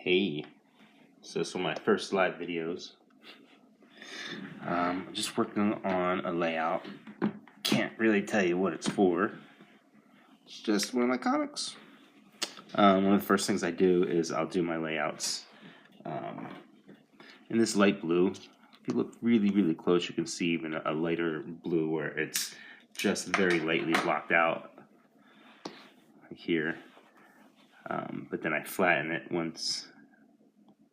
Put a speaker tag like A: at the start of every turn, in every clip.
A: Hey, so this is one of my first live videos. I'm just working on a layout. Can't really tell you what it's for. It's just one of my comics. One of the first things I do is I'll do my layouts in this light blue. If you look really, really close, you can see even a lighter blue where it's just very lightly blocked out here. But then I flatten it once.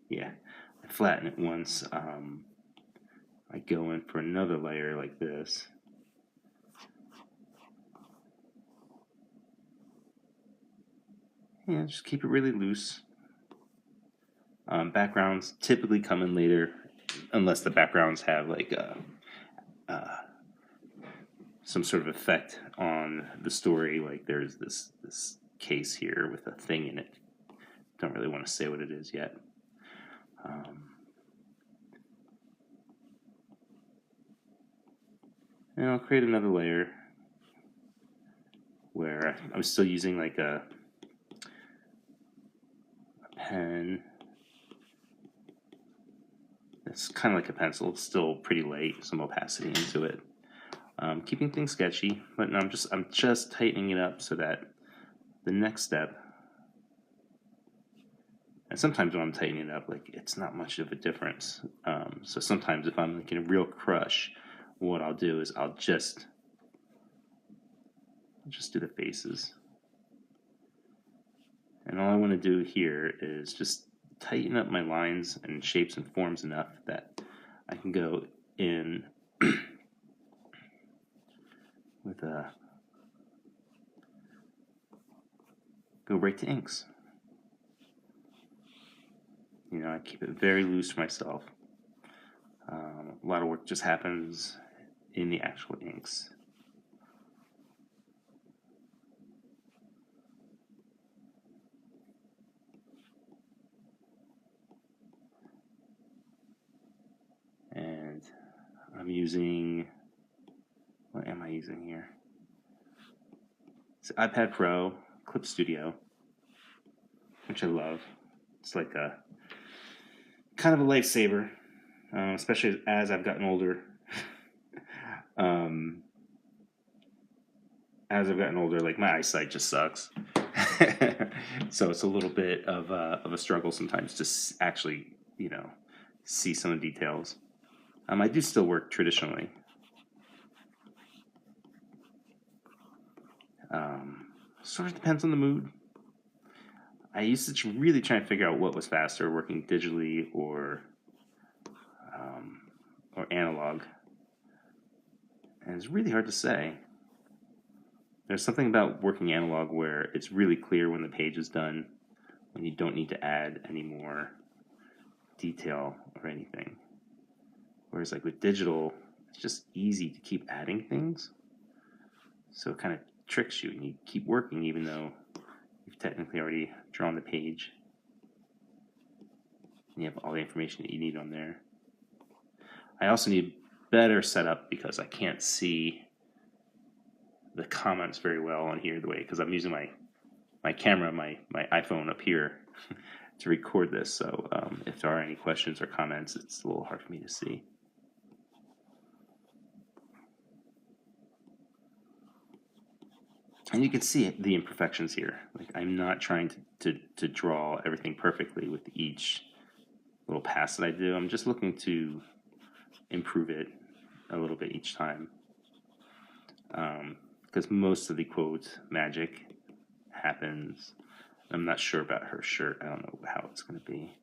A: Yeah, I flatten it once. I go in for another layer like this. Yeah, just keep it really loose. Backgrounds typically come in later, unless the backgrounds have like some sort of effect on the story. Like there's this case here with a thing in it. Don't really want to say what it is yet. And I'll create another layer where I'm still using like a pen. It's kind of like a pencil, it's still pretty light, some opacity into it. Keeping things sketchy, but I'm just tightening it up so that the next step, and sometimes when I'm tightening it up, like it's not much of a difference. So sometimes if I'm like in a real crush, what I'll do is I'll just do the faces. And all I want to do here is just tighten up my lines and shapes and forms enough that I can go in with go right to inks. You know, I keep it very loose for myself. A lot of work just happens in the actual inks. And I'm using, what am I using here? It's iPad Pro, Clip Studio, which I love. It's like a kind of a lifesaver, especially as I've gotten older. As I've gotten older, like my eyesight just sucks. So it's a little bit of a struggle sometimes to actually, you know, see some of the details. I do still work traditionally. Sort of depends on the mood. I used to really try and figure out what was faster, working digitally or analog. And it's really hard to say. There's something about working analog where it's really clear when the page is done, when you don't need to add any more detail or anything. Whereas like with digital, it's just easy to keep adding things. So it kind of tricks you and you keep working even though you've technically already drawn the page. And you have all the information that you need on there. I also need better setup because I can't see the comments very well on here the way, because I'm using my camera, my iPhone up here to record this. So if there are any questions or comments, it's a little hard for me to see. And you can see the imperfections here. Like I'm not trying to draw everything perfectly with each little pass that I do. I'm just looking to improve it a little bit each time. Because most of the quote magic happens. I'm not sure about her shirt. I don't know how it's going to be.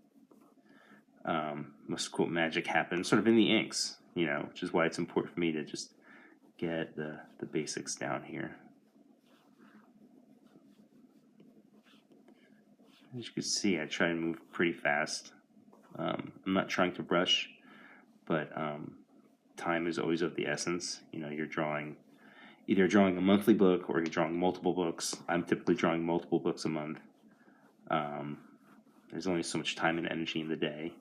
A: Most quote magic happens sort of in the inks, you know, which is why it's important for me to just get the basics down here. As you can see, I try and move pretty fast. I'm not trying to rush, but time is always of the essence. You know, you're either drawing a monthly book or you're drawing multiple books. I'm typically drawing multiple books a month. There's only so much time and energy in the day.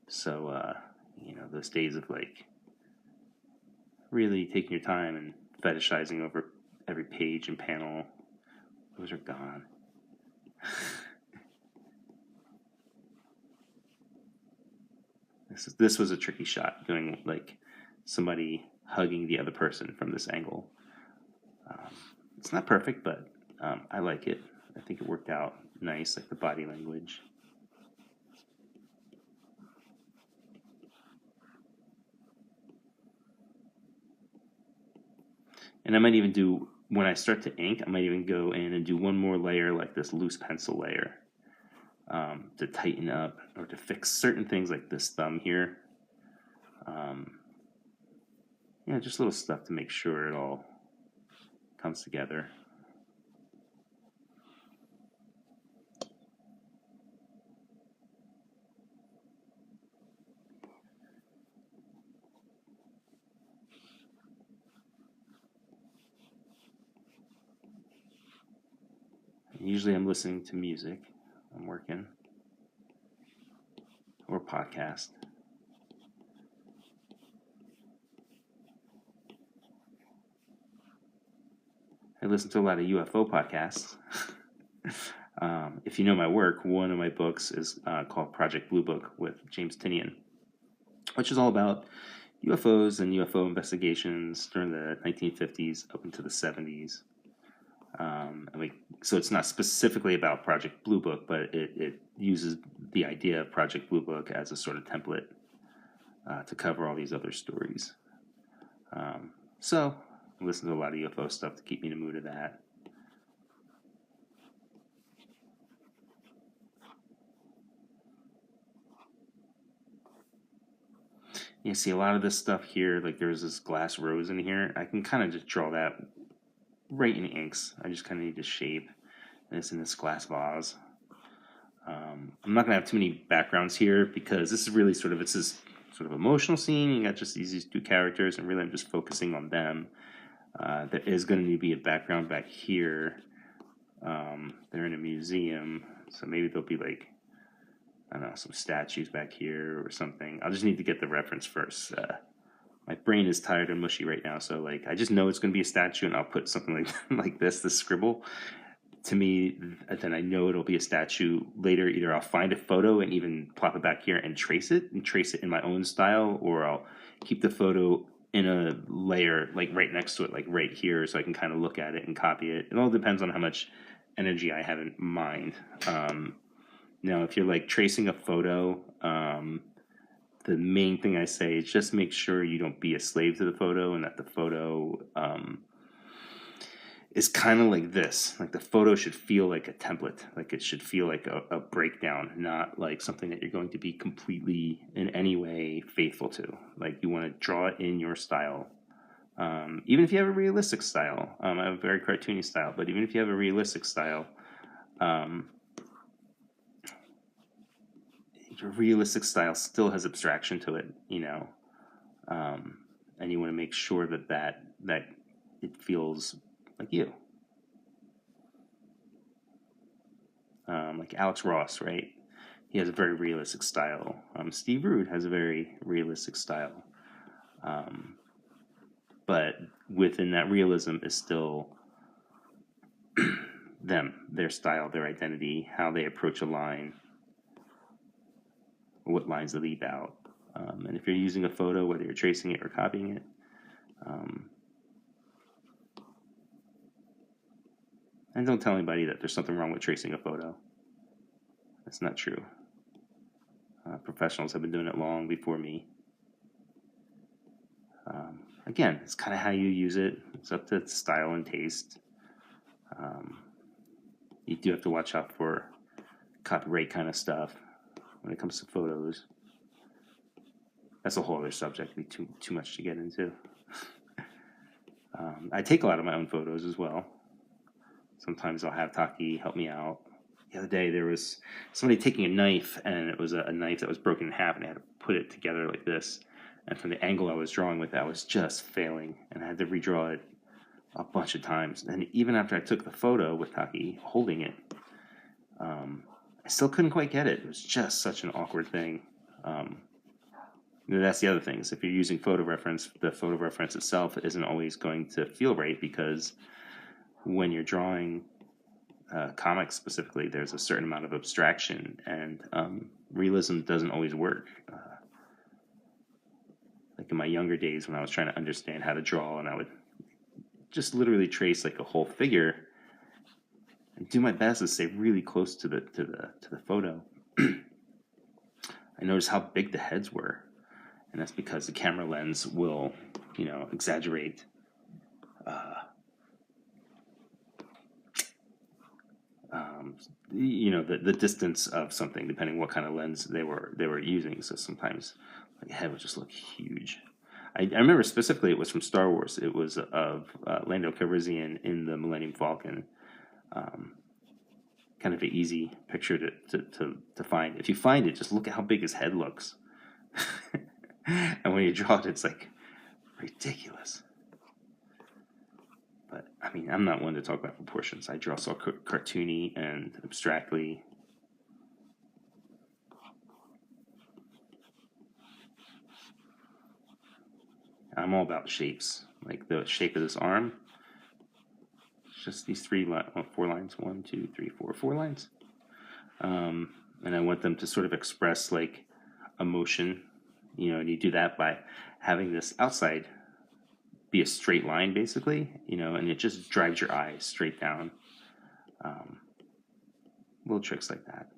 A: So, you know, those days of like really taking your time and fetishizing over every page and panel, those are gone. This was a tricky shot, doing like somebody hugging the other person from this angle. It's not perfect, but I like it. I think it worked out nice, like the body language. And I might even do, when I start to ink, I might even go in and do one more layer, like this loose pencil layer, to tighten up or to fix certain things like this thumb here. Yeah, just little stuff to make sure it all comes together. Usually I'm listening to music, I'm working, or podcast. I listen to a lot of UFO podcasts. If you know my work, one of my books is called Project Blue Book with James Tinian, which is all about UFOs and UFO investigations during the 1950s up into the 70s. So it's not specifically about Project Blue Book, but it uses the idea of Project Blue Book as a sort of template to cover all these other stories. So I listen to a lot of UFO stuff to keep me in the mood of that. You see a lot of this stuff here, like there's this glass rose in here. I can kind of just draw that right in inks. I just kind of need to shape this in this glass vase. I'm not going to have too many backgrounds here because this is really sort of, it's this sort of emotional scene. You got just these two characters, and really I'm just focusing on them. There is going to be a background back here. They're in a museum, so maybe there'll be like, I don't know, some statues back here or something. I'll just need to get the reference first. My brain is tired and mushy right now, so like I just know it's going to be a statue, and I'll put something like like this scribble. To me, then I know it'll be a statue later. Either I'll find a photo and even plop it back here and trace it in my own style, or I'll keep the photo in a layer like right next to it, like right here, so I can kind of look at it and copy it. It all depends on how much energy I have in mind. Now, if you're like tracing a photo, the main thing I say is just make sure you don't be a slave to the photo, and that the photo is kind of like this. Like the photo should feel like a template. Like it should feel like a breakdown, not like something that you're going to be completely in any way faithful to. Like you want to draw it in your style. Even if you have a realistic style, I have a very cartoony style, but even if you have a realistic style, your realistic style still has abstraction to it, and you want to make sure that it feels like you. Like Alex Ross, right? He has a very realistic style. Steve Rude has a very realistic style. But within that realism is still them, their style, their identity, how they approach a line, what lines they leave out. And if you're using a photo, whether you're tracing it or copying it, and don't tell anybody that there's something wrong with tracing a photo. That's not true. Professionals have been doing it long before me. Again, it's kind of how you use it. It's up to style and taste. You do have to watch out for copyright kind of stuff when it comes to photos. That's a whole other subject. It'd be too much to get into. I take a lot of my own photos as well. Sometimes I'll have Taki help me out. The other day there was somebody taking a knife, and it was a knife that was broken in half, and I had to put it together like this. And from the angle I was drawing with, I was just failing, and I had to redraw it a bunch of times. And even after I took the photo with Taki holding it, I still couldn't quite get it. It was just such an awkward thing. That's the other thing, is if you're using photo reference, the photo reference itself isn't always going to feel right, because when you're drawing comics specifically, there's a certain amount of abstraction, and realism doesn't always work. like in my younger days when I was trying to understand how to draw, and I would just literally trace like a whole figure and do my best to stay really close to the photo. I noticed how big the heads were, and that's because the camera lens will, exaggerate the distance of something depending what kind of lens they were using. So sometimes the head would just look huge. I remember specifically it was from Star Wars. It was of Lando Calrissian in the Millennium Falcon. Kind of an easy picture to find. If you find it, just look at how big his head looks. And when you draw it, it's like ridiculous. But I mean, I'm not one to talk about proportions. I draw so cartoony and abstractly. I'm all about shapes. Like the shape of this arm. It's just these 4 lines. 1, 2, 3, 4, 4 lines. And I want them to sort of express like emotion. And you do that by having this outside be a straight line, basically, and it just drives your eyes straight down. Little tricks like that.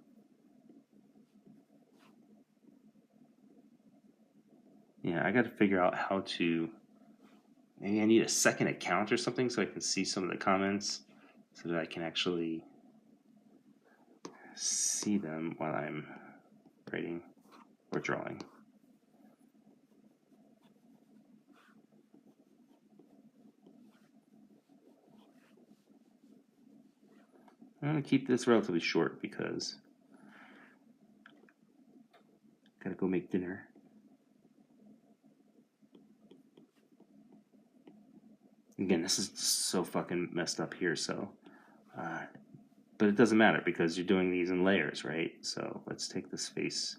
A: Yeah, I got to figure out how to. Maybe I need a second account or something so I can see some of the comments, so that I can actually see them while I'm writing or drawing. I'm going to keep this relatively short because I gotta go make dinner. Again, this is so fucking messed up here, so but it doesn't matter because you're doing these in layers, right? So let's take this face.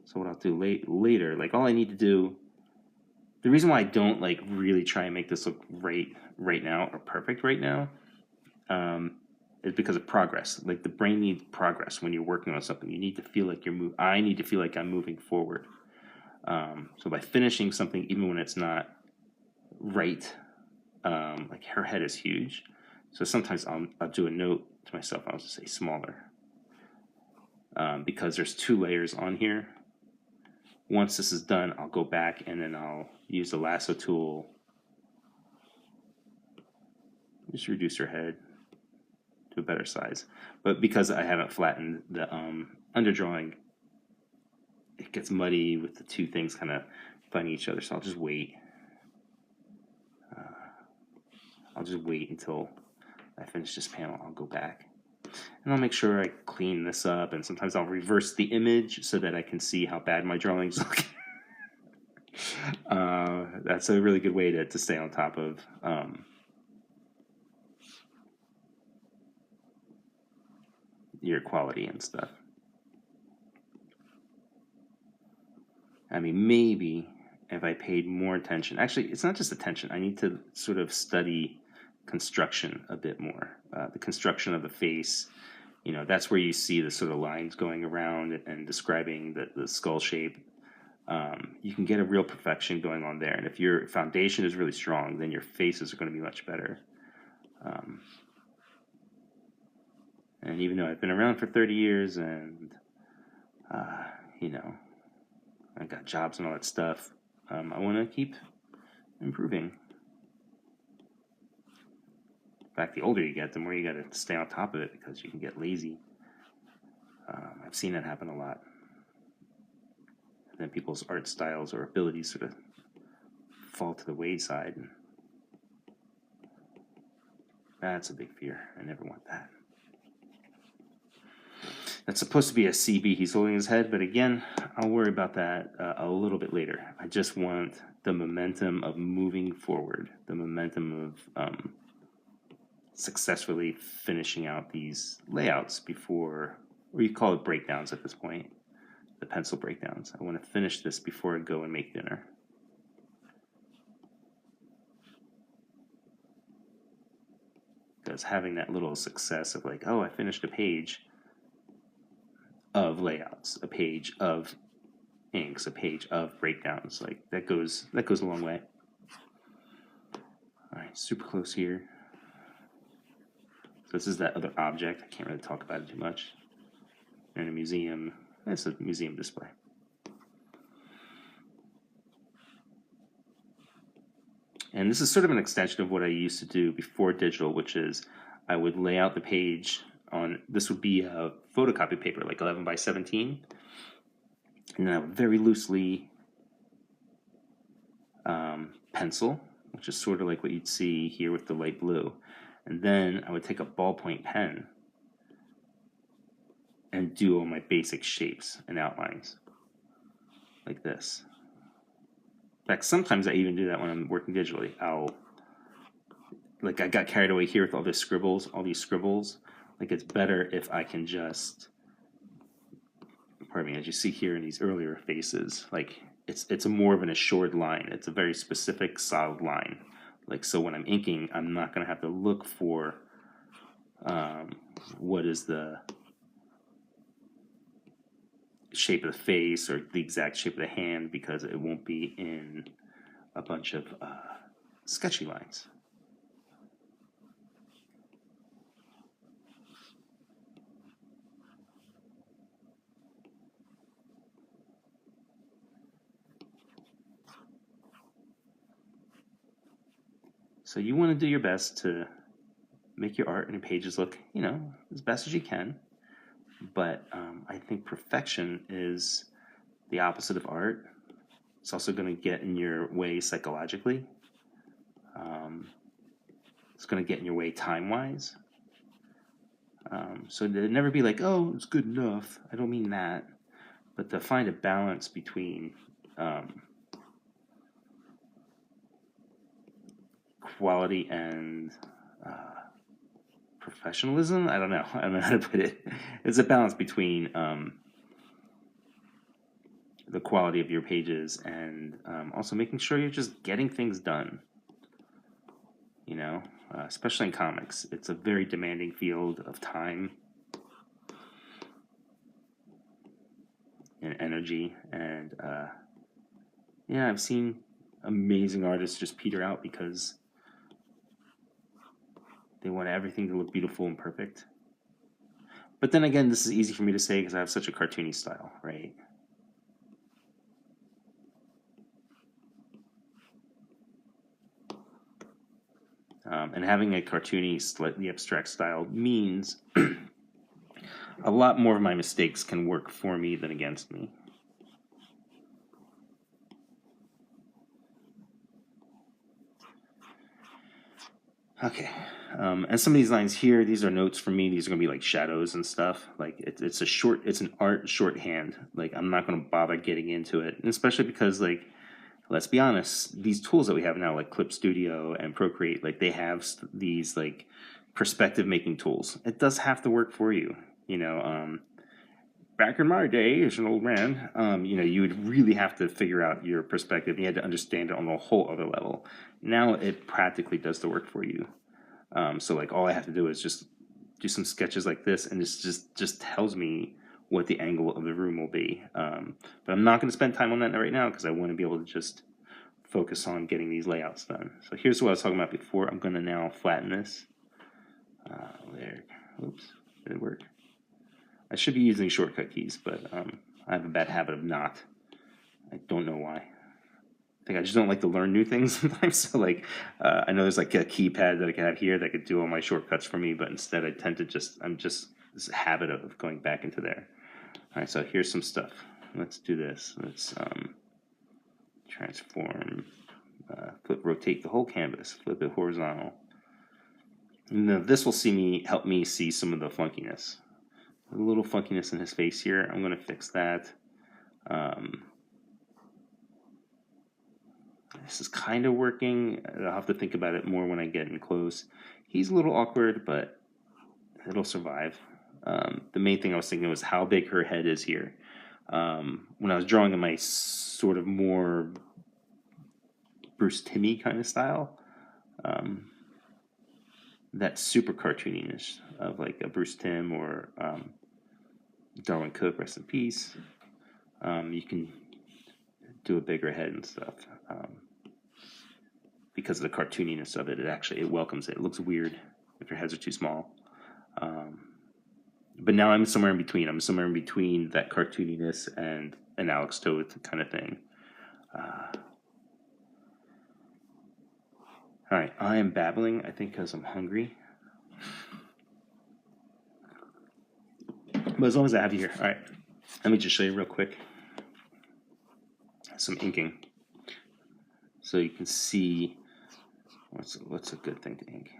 A: So what I'll do later, like all I need to do, the reason why I don't like really try and make this look right now or perfect right now, is because of progress. Like the brain needs progress when you're working on something. You need to feel like I need to feel like I'm moving forward. So by finishing something, even when it's not right, like her head is huge. So sometimes I'll do a note to myself. I'll just say smaller, because there's 2 layers on here. Once this is done, I'll go back and then I'll use the lasso tool. Just reduce her head to a better size. But because I haven't flattened the underdrawing, it gets muddy with the 2 things kind of finding each other. So I'll just wait. Until I finish this panel. I'll go back and I'll make sure I clean this up, and sometimes I'll reverse the image so that I can see how bad my drawings look. That's a really good way to stay on top of your quality and stuff. I mean, maybe if I paid more attention. Actually, it's not just attention. I need to sort of study construction a bit more. The construction of the face, that's where you see the sort of lines going around and describing the skull shape. You can get a real perfection going on there. And if your foundation is really strong, then your faces are going to be much better. And even though I've been around for 30 years and, I got jobs and all that stuff, I want to keep improving. In fact, the older you get, the more you got to stay on top of it because you can get lazy. I've seen that happen a lot. And then people's art styles or abilities sort of fall to the wayside. And that's a big fear. I never want that. That's supposed to be a CB. He's holding his head, but again, I'll worry about that a little bit later. I just want the momentum of moving forward, the momentum of successfully finishing out these layouts before, or you call it breakdowns at this point, the pencil breakdowns. I want to finish this before I go and make dinner. Because having that little success of like, oh, I finished a page of layouts, a page of inks, a page of breakdowns. Like that goes a long way. All right, super close here. So this is that other object. I can't really talk about it too much. In a museum, it's a museum display. And this is sort of an extension of what I used to do before digital, which is I would lay out the page on, this would be a photocopy paper, like 11 by 17. And then I would very loosely pencil, which is sort of like what you'd see here with the light blue. And then I would take a ballpoint pen and do all my basic shapes and outlines like this. In fact, sometimes I even do that when I'm working digitally. I got carried away here with all these scribbles. Like, it's better if I can just, pardon me, as you see here in these earlier faces, like, it's a more of an assured line. It's a very specific, solid line. Like, so when I'm inking, I'm not going to have to look for what is the shape of the face or the exact shape of the hand, because it won't be in a bunch of sketchy lines. So you want to do your best to make your art and your pages look, as best as you can. But I think perfection is the opposite of art. It's also going to get in your way psychologically. It's going to get in your way time-wise. So to never be like, oh, it's good enough. I don't mean that. But to find a balance between quality and professionalism. I don't know how to put it. It's a balance between the quality of your pages and also making sure you're just getting things done. Especially in comics, it's a very demanding field of time and energy, and I've seen amazing artists just peter out because they want everything to look beautiful and perfect. But then again, this is easy for me to say because I have such a cartoony style, right? And having a cartoony, slightly abstract style means a lot more of my mistakes can work for me than against me. Okay, and some of these lines here, these are notes for me. These are gonna be like shadows and stuff. Like it's an art shorthand. Like I'm not gonna bother getting into it, and especially because, like, let's be honest, these tools that we have now, like Clip Studio and Procreate, like they have these like perspective making tools. It does have to work for you, Back in my day, as an old man, you would really have to figure out your perspective. You had to understand it on a whole other level. Now it practically does the work for you. So like all I have to do is just do some sketches like this, and this just tells me what the angle of the room will be. But I'm not going to spend time on that right now because I want to be able to just focus on getting these layouts done. So here's what I was talking about before. I'm going to now flatten this. There. Oops. Did it work? I should be using shortcut keys, but I have a bad habit of not. I don't know why. I think I just don't like to learn new things sometimes. So like, I know there's like a keypad that I can have here that could do all my shortcuts for me, but instead I tend to I'm just this habit of going back into there. All right, so here's some stuff. Let's do this. Let's transform, rotate the whole canvas, flip it horizontal. Now this will help me see some of the funkiness. A little funkiness in his face here. I'm going to fix that. This is kind of working. I'll have to think about it more when I get in close. He's a little awkward, but it'll survive. The main thing I was thinking was how big her head is here. When I was drawing in my sort of more Bruce Timmey kind of style, that super cartooniness of like a Bruce Timm or Darwin Cook, rest in peace. You can do a bigger head and stuff. Because of the cartooniness of it, it welcomes it. It looks weird if your heads are too small. But now I'm somewhere in between. I'm somewhere in between that cartooniness and an Alex Toth kind of thing. All right, I am babbling, I think, because I'm hungry. But as long as I have you here, all right, let me just show you real quick some inking. So you can see what's a good thing to ink.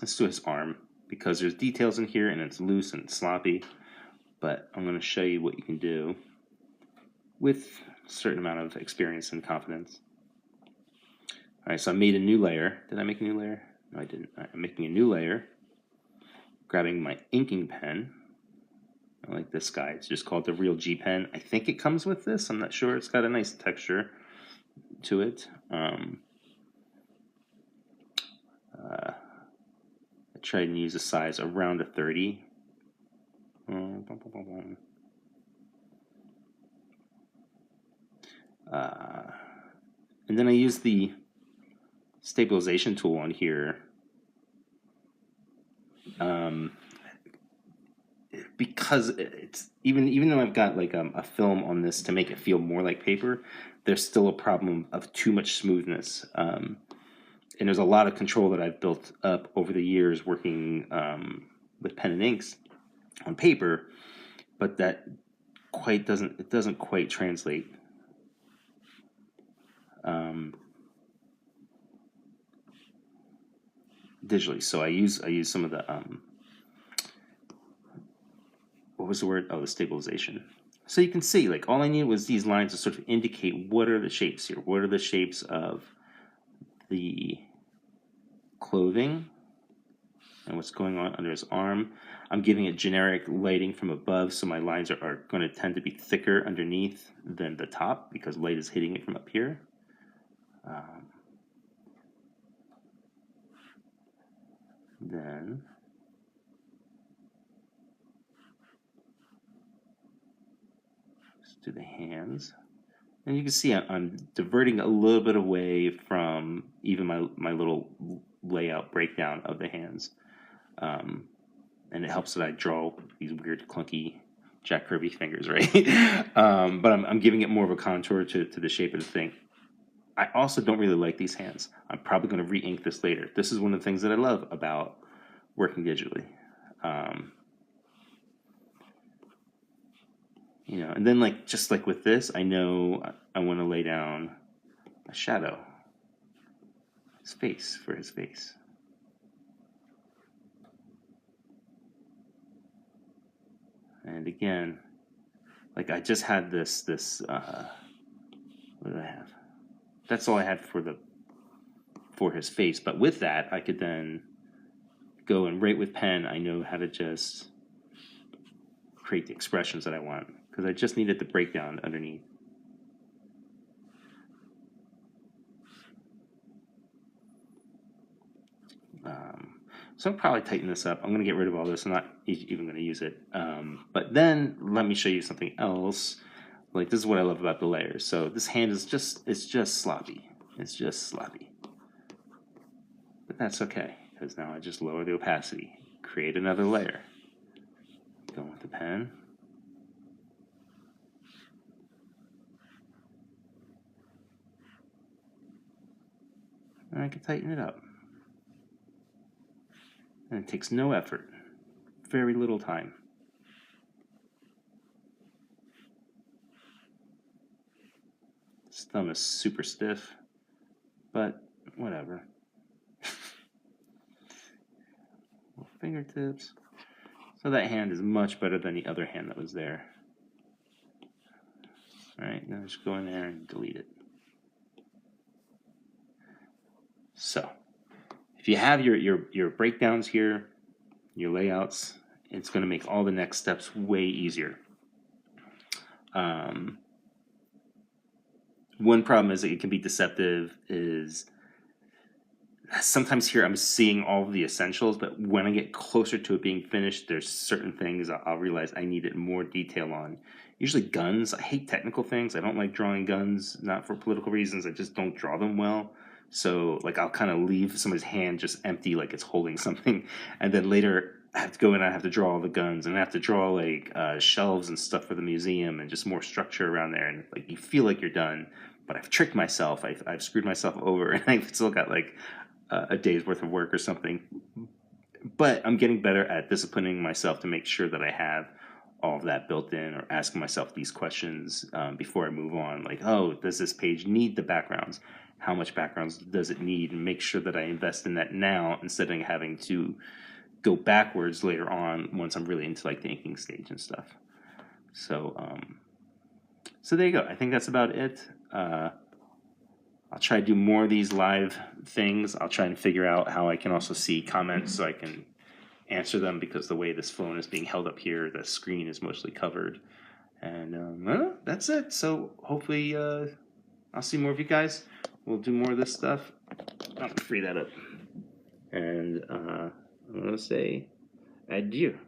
A: Let's do his arm, because there's details in here and it's loose and sloppy, but I'm going to show you what you can do with a certain amount of experience and confidence. All right, so I made a new layer. Did I make a new layer? No, I didn't. All right, I'm making a new layer, grabbing my inking pen. I like this guy. It's just called the Real G Pen. I think it comes with this. I'm not sure. It's got a nice texture to it. I tried and use a size around a 30. And then I use the stabilization tool on here. Because it's even though I've got like a film on this to make it feel more like paper, there's still a problem of too much smoothness. And there's a lot of control that I've built up over the years working with pen and inks on paper, but that doesn't quite translate. Digitally. So I use some of the what was the word? Oh, the stabilization. So you can see, like, all I needed was these lines to sort of indicate what are the shapes here. What are the shapes of the clothing and what's going on under his arm. I'm giving it generic lighting from above, so my lines are going to tend to be thicker underneath than the top because light is hitting it from up here. Then let's do the hands. And you can see I'm diverting a little bit away from even my little layout breakdown of the hands. And it helps that I draw these weird clunky Jack Kirby fingers, right? But I'm giving it more of a contour to the shape of the thing. I also don't really like these hands. I'm probably going to re-ink this later. This is one of the things that I love about working digitally. You know, and then just like with this, I know I want to lay down a shadow, his face, for his face. And again, like I just had this what did I have? That's all I had for his face. But with that, I could then go and right with pen, I know how to just create the expressions that I want because I just needed the breakdown underneath. So I'll probably tighten this up. I'm going to get rid of all this. I'm not even going to use it. But then let me show you something else. Like this is what I love about the layers. So this hand is just sloppy. It's just sloppy. But that's okay because now I just lower the opacity, create another layer. Go with the pen. And I can tighten it up. And it takes no effort, very little time. This thumb is super stiff, but whatever. Fingertips. So that hand is much better than the other hand that was there. All right, now just go in there and delete it. So if you have your breakdowns here, your layouts, it's going to make all the next steps way easier. One problem is that it can be deceptive is sometimes here I'm seeing all of the essentials, but when I get closer to it being finished, there's certain things I'll realize I needed more detail on Usually guns. I hate technical things. I don't like drawing guns, not for political reasons. I just don't draw them well. So like I'll kind of leave somebody's hand just empty, like it's holding something, and then later I have to go in and I have to draw all the guns, and I have to draw like shelves and stuff for the museum, and just more structure around there. And like you feel like you're done, but I've tricked myself. I've screwed myself over, and I've still got like a day's worth of work or something. But I'm getting better at disciplining myself to make sure that I have all of that built in, or asking myself these questions before I move on. Like, oh, does this page need the backgrounds? How much backgrounds does it need? And make sure that I invest in that now instead of having to go backwards later on once I'm really into like the inking stage and stuff. So, so there you go. I think that's about it. I'll try to do more of these live things. I'll try and figure out how I can also see comments so I can answer them, because the way this phone is being held up here, the screen is mostly covered. And that's it. So hopefully I'll see more of you guys. We'll do more of this stuff. I'm gonna free that up. And I'm gonna say adieu.